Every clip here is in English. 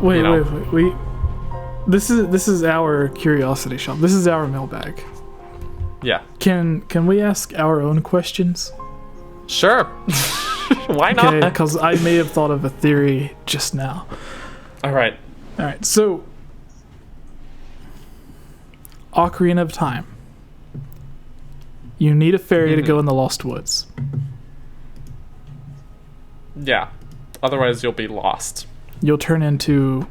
Wait. This is our curiosity shop. This is our mailbag. Yeah. Can we ask our own questions? Sure. Why not? Okay, because I may have thought of a theory just now. All right. So, Ocarina of Time. You need a fairy to go in the Lost Woods. Yeah. Otherwise, you'll be lost. You'll turn into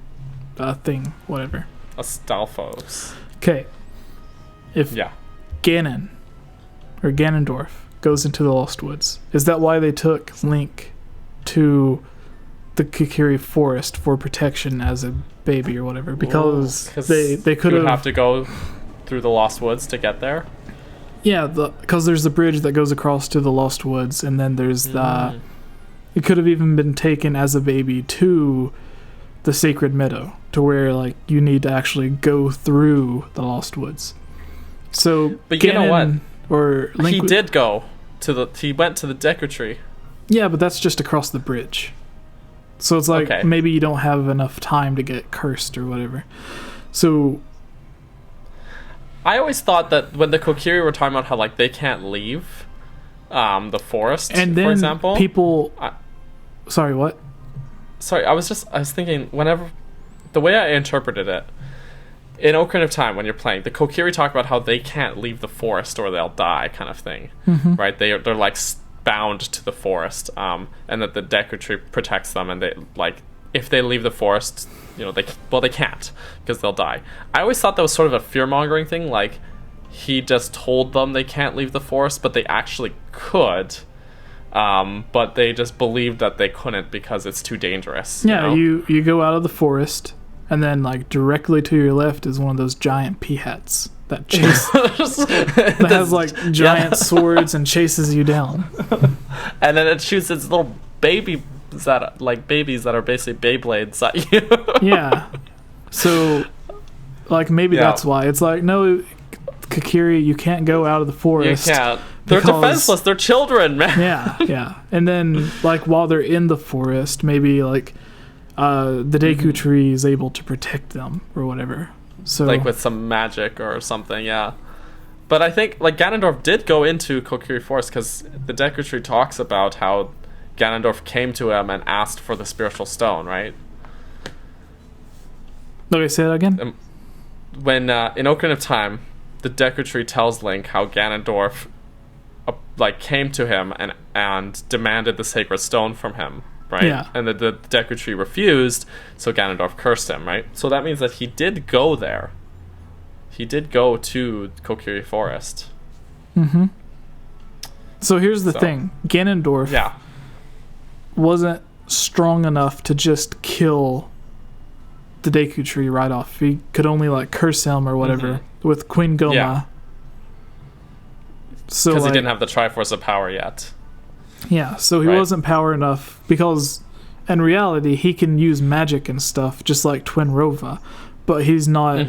a thing, whatever. A Stalfos. Okay. If Ganon or Ganondorf goes into the Lost Woods, is that why they took Link to the Kokiri Forest for protection as a baby or whatever? Because they could have to go through the Lost Woods to get there. Yeah, because there's the bridge that goes across to the Lost Woods, and then there's the. It could have even been taken as a baby to the Sacred Meadow, to where like you need to actually go through the Lost Woods. So, but you know what? Or Link he did go to the. He went to the Deku Tree. Yeah, but that's just across the bridge. So it's like maybe you don't have enough time to get cursed or whatever. So I always thought that when the Kokiri were talking about how like they can't leave the forest, and then for example, people. Sorry, what? Sorry, I was thinking whenever the way I interpreted it in Ocarina of Time when you're playing, the Kokiri talk about how they can't leave the forest or they'll die, kind of thing, right? They're like bound to the forest, and that the Deku Tree protects them, and they like if they leave the forest, they can't because they'll die. I always thought that was sort of a fear-mongering thing, like he just told them they can't leave the forest, but they actually could. But they just believed that they couldn't because it's too dangerous. Yeah, you go out of the forest, and then like directly to your left is one of those giant peahats that chase that has like giant swords and chases you down. And then it shoots its little babies that are basically Beyblades at you. Yeah. So like maybe that's why. It's like, no, Kokiri, you can't go out of the forest. You can't. They're defenseless. They're children, man. Yeah. And then, like, while they're in the forest, maybe, like, the Deku Tree is able to protect them or whatever. So, like, with some magic or something, yeah. But I think, like, Ganondorf did go into Kokiri Forest because the Deku Tree talks about how Ganondorf came to him and asked for the spiritual stone, right? Okay, say that again. When, in Ocarina of Time, the Deku Tree tells Link how Ganondorf came to him and demanded the sacred stone from him, right? Yeah. And the Deku Tree refused, so Ganondorf cursed him, right? So that means that he did go there. He did go to Kokiri Forest. Mm-hmm. So here's the thing. Ganondorf wasn't strong enough to just kill the Deku Tree right off. He could only like curse him or whatever with Queen Goma. Yeah. So because he didn't have the Triforce of Power yet. Yeah, so he wasn't power enough because in reality he can use magic and stuff just like Twin Rova, but he's not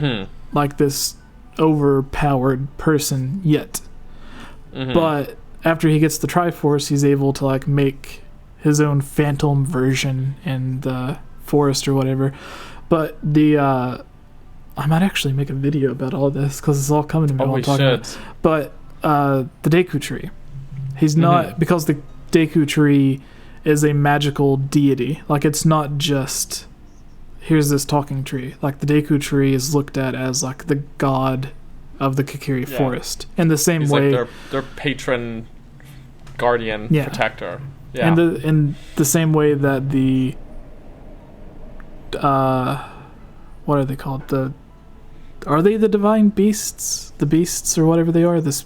like this overpowered person yet. But after he gets the Triforce, he's able to like make his own phantom version in the forest or whatever. But the I might actually make a video about all this because it's all coming to me while I'm talking about it. But the Deku Tree, he's not, because the Deku Tree is a magical deity. Like, it's not just here's this talking tree. Like, the Deku Tree is looked at as like the god of the Kokiri Forest in the same way, like their patron, guardian, protector. In the same way that the what are they called? Are they the divine beasts? The beasts or whatever they are, the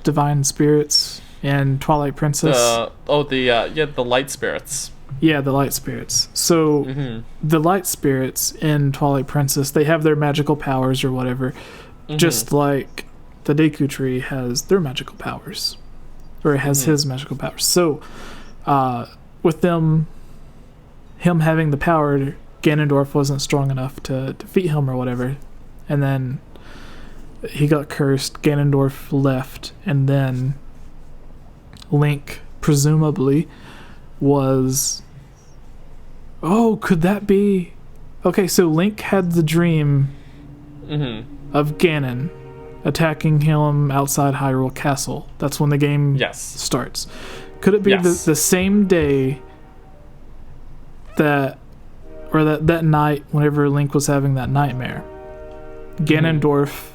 divine spirits in Twilight Princess? The light spirits. Yeah, the light spirits. So the light spirits in Twilight Princess, they have their magical powers or whatever, just like the Deku Tree has their magical powers, or it has his magical powers. So with him having the power, Ganondorf wasn't strong enough to defeat him or whatever, and then he got cursed. Ganondorf left, and then Link presumably was... Oh, could that be Okay, so Link had the dream of Ganon attacking him outside Hyrule Castle. That's when the game starts. Could it be the same day that night whenever Link was having that nightmare? Ganondorf,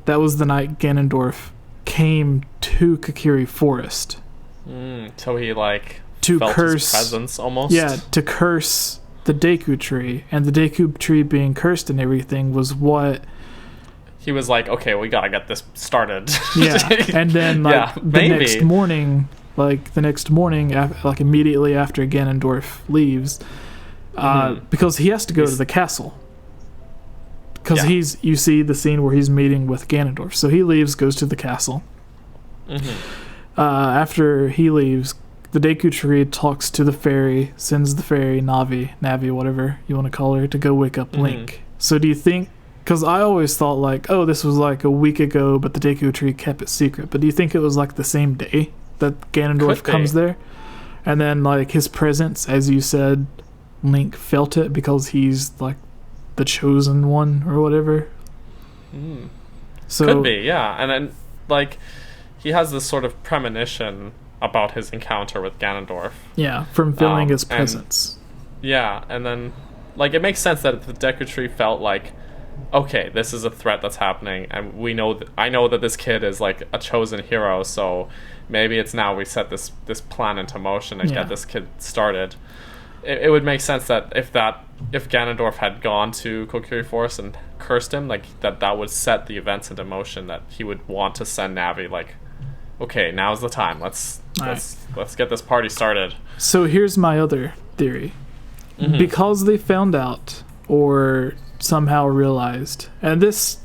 that was the night Ganondorf came to Kokiri Forest. So he to felt curse his presence almost. Yeah, to curse the Deku Tree, and the Deku Tree being cursed and everything was what he was like, okay, we gotta get this started. Yeah, and then next morning, immediately after Ganondorf leaves, because he has to go to the castle. Because you see the scene where he's meeting with Ganondorf. So he leaves, goes to the castle. After he leaves, the Deku Tree talks to the fairy, sends the fairy, Navi, whatever you want to call her, to go wake up Link. So do you think, because I always thought this was a week ago, but the Deku Tree kept it secret. But do you think it was the same day that Ganondorf comes there? And then his presence, as you said, Link felt it because he's the chosen one or whatever. So could be, yeah. And then he has this sort of premonition about his encounter with Ganondorf. Yeah, from feeling his presence. And then it makes sense that the Deku Tree felt okay, this is a threat that's happening, and I know that this kid is a chosen hero, so maybe it's now we set this plan into motion and get this kid started. It would make sense that if Ganondorf had gone to Kokiri Forest and cursed him, that would set the events into motion, that he would want to send Navi okay, now's the time. Let's get this party started. So here's my other theory. Because they found out or somehow realized, and this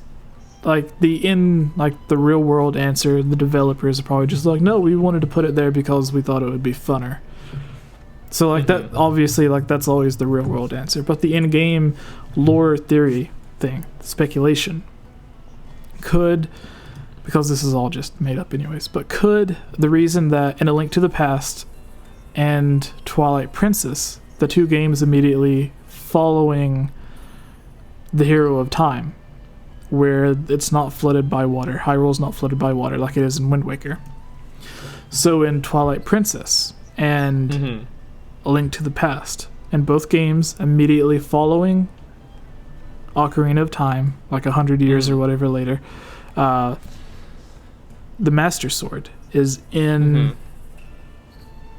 the real world answer, the developers are probably just no, we wanted to put it there because we thought it would be funner. So that obviously that's always the real world answer, but the in-game lore theory thing, speculation, could, because this is all just made up anyways, but could the reason that in A Link to the Past and Twilight Princess, the two games immediately following the Hero of Time, where it's not flooded by water, Hyrule's not flooded by water like it is in Wind Waker. So in Twilight Princess and A Link to the Past, and both games immediately following Ocarina of Time, 100 years or whatever later, the Master Sword is in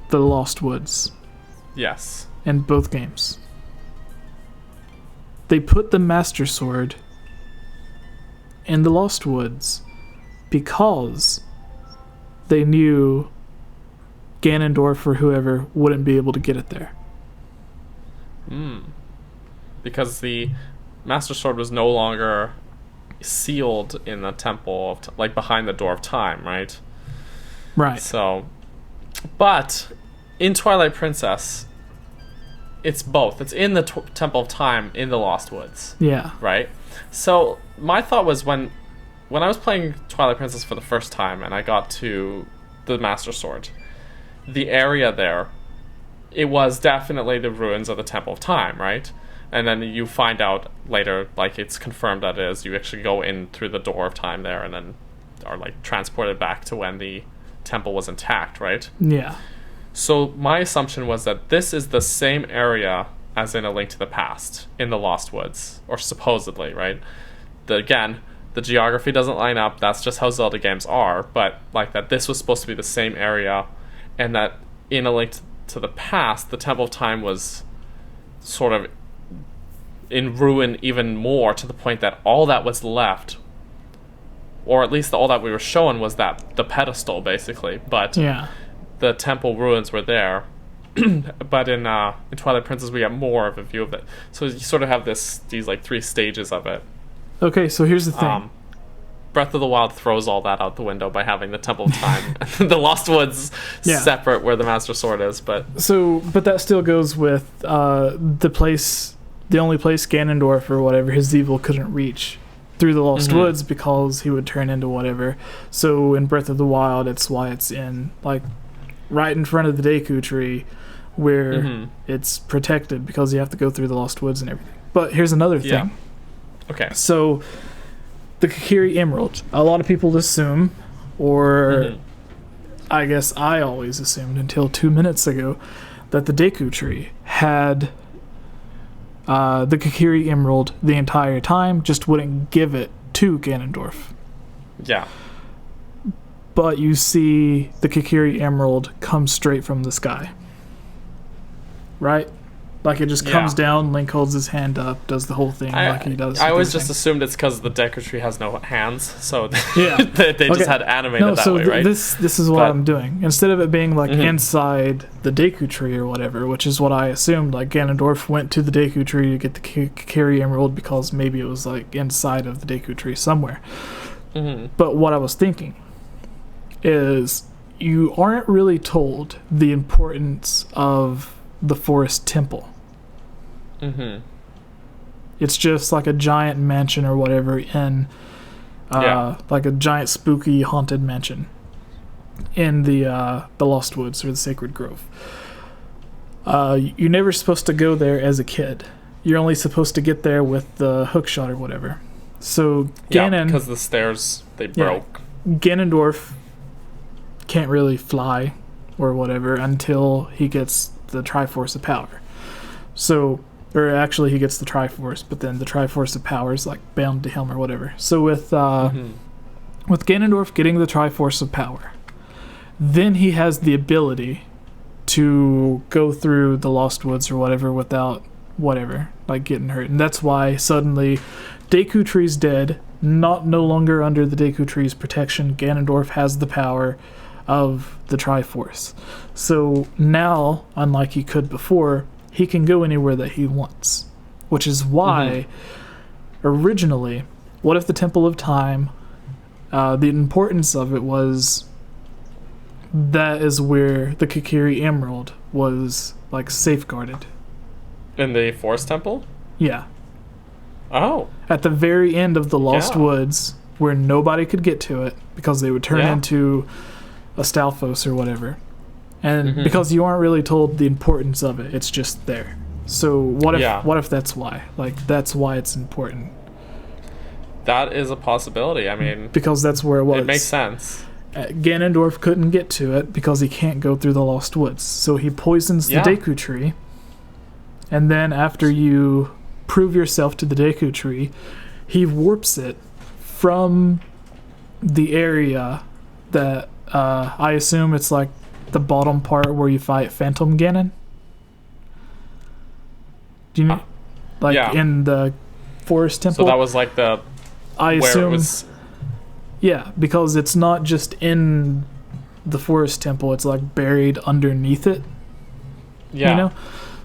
the Lost Woods. Yes. In both games. They put the Master Sword in the Lost Woods because they knew Ganondorf or whoever wouldn't be able to get it there. Because the Master Sword was no longer sealed in the temple of behind the door of time, right? Right. So, but in Twilight Princess, it's both. It's in the Temple of Time in the Lost Woods. Yeah. Right? So, my thought was when I was playing Twilight Princess for the first time and I got to the Master Sword, the area there, it was definitely the ruins of the Temple of Time, right? And then you find out later, it's confirmed that it is. You actually go in through the door of time there and then are, transported back to when the temple was intact, right? Yeah. So my assumption was that this is the same area as in A Link to the Past in the Lost Woods, or supposedly, right? Again, the geography doesn't line up. That's just how Zelda games are. But that this was supposed to be the same area, and that in A Link to the Past, the Temple of Time was sort of in ruin even more, to the point that all that was left, or at least all that we were shown, was the pedestal, basically. But the temple ruins were there. But in Twilight Princess, we get more of a view of it. So you sort of have these three stages of it. Okay, so here's the thing. Breath of the Wild throws all that out the window by having the Temple of Time, the Lost Woods, separate where the Master Sword is. But that still goes with the only place Ganondorf or whatever, his evil, couldn't reach through the Lost Woods, because he would turn into whatever. So in Breath of the Wild, it's why it's in right in front of the Deku Tree, where it's protected because you have to go through the Lost Woods and everything. But here's another thing. Yeah. Okay. So, the Kakiri Emerald. A lot of people assume, or I guess I always assumed until 2 minutes ago, that the Deku Tree had the Kakiri Emerald the entire time, just wouldn't give it to Ganondorf. Yeah. But you see the Kakiri Emerald come straight from the sky. Right? Like it just comes down, Link holds his hand up, does the whole thing like he does. I always just assumed it's because the Deku Tree has no hands, so yeah. they just had animated that way, right? This is what I'm doing. Instead of it being like inside the Deku Tree or whatever, which is what I assumed, like Ganondorf went to the Deku Tree to get the Kakiri Emerald because maybe it was like inside of the Deku Tree somewhere. But what I was thinking is you aren't really told the importance of the Forest Temple. It's just like a giant mansion or whatever in like a giant spooky haunted mansion in the Lost Woods or the Sacred Grove. You're never supposed to go there as a kid. You're only supposed to get there with the hookshot or whatever. So Ganon, because the stairs they broke. Ganondorf can't really fly or whatever until he gets the Triforce of Power. So, or actually he gets the Triforce, but then the Triforce of Power is like bound to him or whatever. So with Ganondorf getting the Triforce of Power, then he has the ability to go through the Lost Woods or whatever without whatever, like getting hurt. And that's why suddenly Deku Tree's dead, no longer under the Deku Tree's protection. Ganondorf has the power of the Triforce. So now, unlike he could before, he can go anywhere that he wants. Which is why, originally, what if the Temple of Time, the importance of it was that is where the Kakiri Emerald was, like, safeguarded. In the Forest Temple? Yeah. Oh. At the very end of the Lost Woods, where nobody could get to it, because they would turn into a Stalfos or whatever. And because you aren't really told the importance of it, it's just there. So what if that's why? Like, that's why it's important. That is a possibility. I mean, because that's where it was. It makes sense. Ganondorf couldn't get to it because he can't go through the Lost Woods. So he poisons the Deku Tree. And then after you prove yourself to the Deku Tree, he warps it from the area that I assume it's like the bottom part where you fight Phantom Ganon. Do you know, in the Forest Temple? So that was like the I assume where it was. Yeah, because it's not just in the Forest Temple; it's like buried underneath it. Yeah. You know,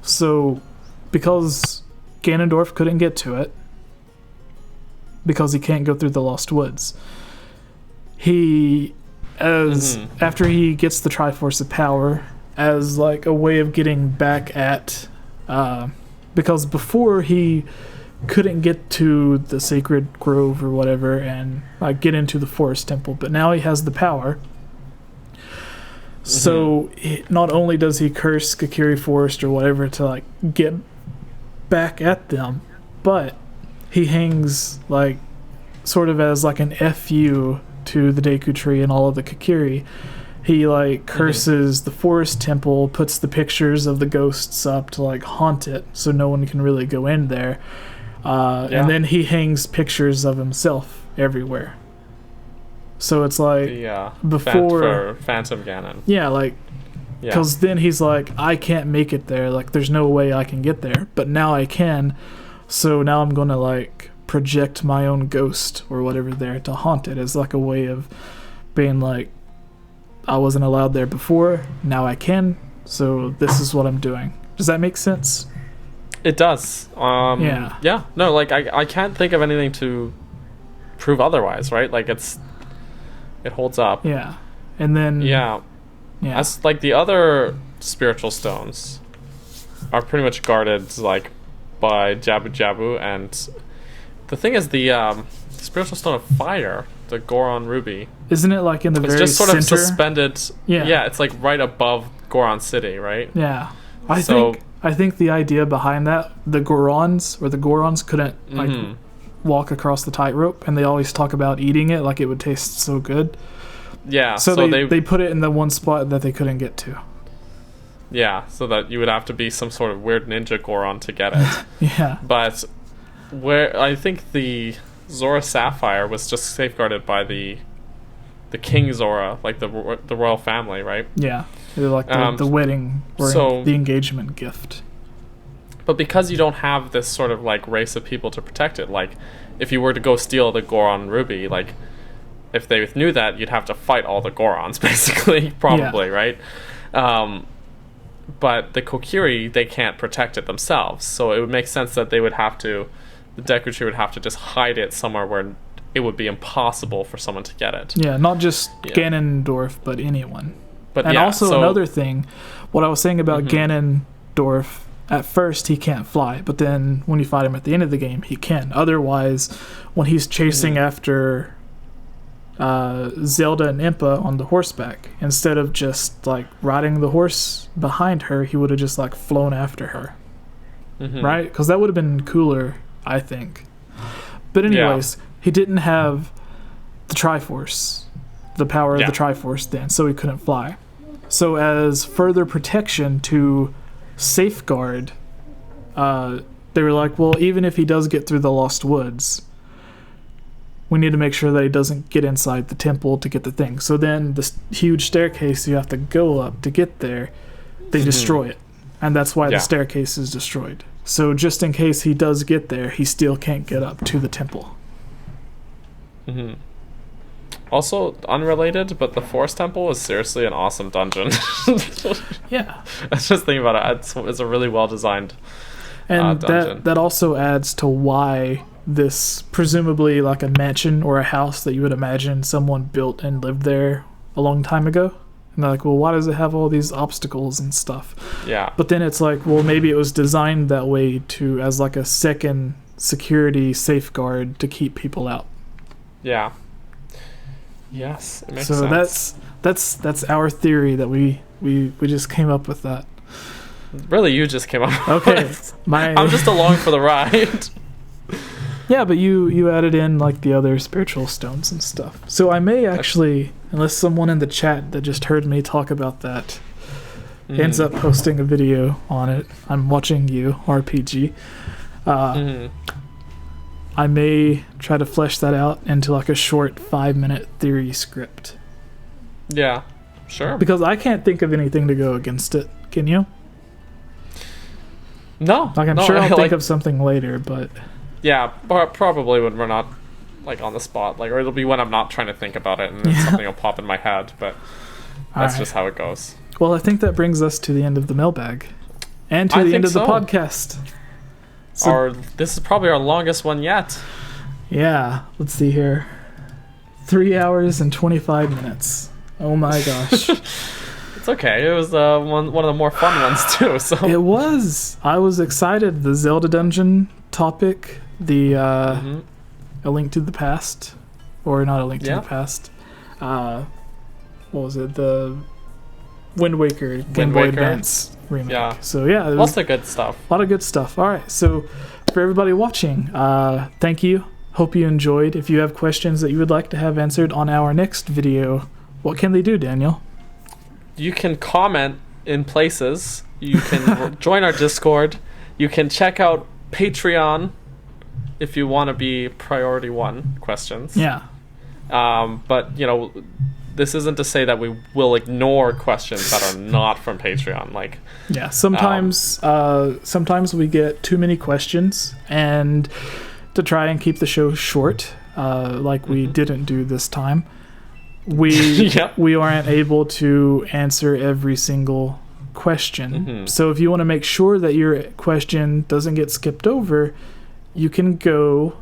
so because Ganondorf couldn't get to it because he can't go through the Lost Woods, he. After he gets the Triforce of Power as like a way of getting back at because before he couldn't get to the Sacred Grove or whatever and like get into the Forest Temple, but now he has the power. So not only does he curse Kakiri Forest or whatever to like get back at them, but he hangs like sort of as like an FU to the Deku Tree and all of the Kakiri. He like curses the Forest Temple, puts the pictures of the ghosts up to like haunt it so no one can really go in there. And then he hangs pictures of himself everywhere. So it's like before Phantom Ganon. Yeah, like because then he's like, I can't make it there. Like there's no way I can get there, but now I can. So now I'm gonna like project my own ghost or whatever there to haunt it as like a way of being like, I wasn't allowed there before, now I can, so this is what I'm doing. Does that make sense? It does. Yeah. No, like I can't think of anything to prove otherwise, right? Like it holds up. Yeah. And then as like the other spiritual stones are pretty much guarded like by Jabu Jabu, and the thing is the spiritual stone of fire, the Goron ruby, isn't it like in the very just sort center? Of suspended. Yeah, it's like right above Goron City, right? Yeah. I think the idea behind that, the Gorons couldn't like walk across the tightrope, and they always talk about eating it like it would taste so good. Yeah. So they put it in the one spot that they couldn't get to. Yeah, so that you would have to be some sort of weird ninja Goron to get it. Yeah. But where I think the Zora Sapphire was just safeguarded by the King Zora, like the royal family, right? Yeah. They're like the wedding or the engagement gift. But because you don't have this sort of like race of people to protect it, like if you were to go steal the Goron ruby, like if they knew that, you'd have to fight all the Gorons basically, probably, right? But the Kokiri, they can't protect it themselves, so it would make sense that the Deku Tree would have to just hide it somewhere where it would be impossible for someone to get it. Yeah, not just Ganondorf, but anyone. And also another thing, what I was saying about Ganondorf, at first he can't fly, but then when you fight him at the end of the game, he can. Otherwise, when he's chasing after Zelda and Impa on the horseback, instead of just like riding the horse behind her, he would have just like flown after her, right? Because that would have been cooler, I think. But anyways, he didn't have the Triforce, the power of the Triforce then, so he couldn't fly. So as further protection to safeguard, they were like, well, even if he does get through the Lost Woods, we need to make sure that he doesn't get inside the temple to get the thing. So then this huge staircase you have to go up to get there, they destroy it. And that's why the staircase is destroyed. So just in case he does get there, he still can't get up to the temple. Also, unrelated, but the Forest Temple is seriously an awesome dungeon. Yeah. I was just thinking about it. It's a really well-designed dungeon. That also adds to why this presumably like a mansion or a house that you would imagine someone built and lived there a long time ago. And they're like, well, why does it have all these obstacles and stuff? Yeah. But then it's like, well, maybe it was designed that way as like a second security safeguard to keep people out. Yeah. Yes, it makes sense. So that's our theory that we just came up with that. Really, you just came up with it. I'm just along for the ride. Yeah, but you added in like the other spiritual stones and stuff. So I may actually, unless someone in the chat that just heard me talk about that ends up posting a video on it, I'm watching you, RPG. I may try to flesh that out into like a short 5-minute theory script. Yeah, sure. Because I can't think of anything to go against it. Can you? No. Like I'm sure I'll think of something later, but... Yeah, probably when we're not like on the spot, like, or it'll be when I'm not trying to think about it and then something will pop in my head, but that's just how it goes. Well, I think that brings us to the end of the mailbag and to the end of the podcast. So, this is probably our longest one yet. Yeah, let's see here. 3 hours and 25 minutes. Oh my gosh. It's okay. It was one of the more fun ones too. So it was. I was excited. The Zelda dungeon topic, the A Link to the Past, or not A Link to the Past. What was it? The Wind Waker Game Boy Advance remake. Yeah. So yeah, lots of good stuff. A lot of good stuff. All right. So for everybody watching, thank you. Hope you enjoyed. If you have questions that you would like to have answered on our next video, what can they do, Daniel? You can comment in places. You can join our Discord. You can check out Patreon if you want to be priority one questions. Yeah. But, this isn't to say that we will ignore questions that are not from Patreon. Like, yeah, sometimes we get too many questions, and to try and keep the show short, like we didn't do this time, we aren't able to answer every single question. So if you want to make sure that your question doesn't get skipped over, you can go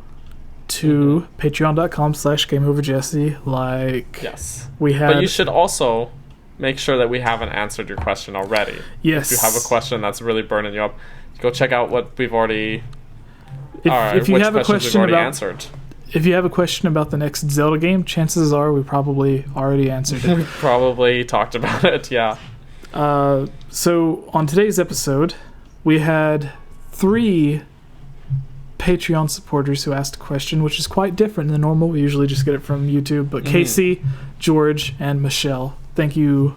to patreon.com/GameOverJesse. But you should also make sure that we haven't answered your question already. Yes. If you have a question that's really burning you up, go check out what we've already... If you have a question about answered. If you have a question about the next Zelda game, chances are we probably already answered it. We probably talked about it, yeah. So on today's episode, we had 3 Patreon supporters who asked a question, which is quite different than normal. We usually just get it from YouTube. But Casey, George, and Michelle, thank you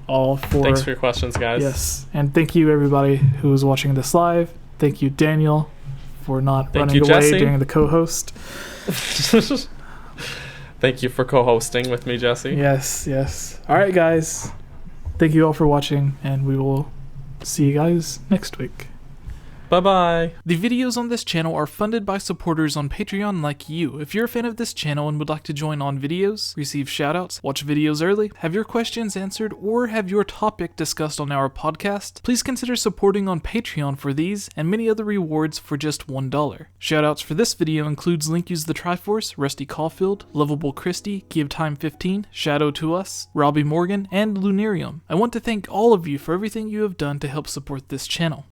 all for... Thanks for your questions, guys. Yes, and thank you everybody who is watching this live. Thank you, Daniel, for not running away Jesse. during the co-host. Thank you for co-hosting with me, Jesse. Yes. All right, guys. Thank you all for watching, and we will see you guys next week. Bye-bye. The videos on this channel are funded by supporters on Patreon like you. If you're a fan of this channel and would like to join on videos, receive shoutouts, watch videos early, have your questions answered, or have your topic discussed on our podcast, please consider supporting on Patreon for these and many other rewards for just $1. Shoutouts for this video includes Link Use the Triforce, Rusty Caulfield, Lovable Christie, Give Time 15, Shadow to Us, Robbie Morgan, and Lunarium. I want to thank all of you for everything you have done to help support this channel.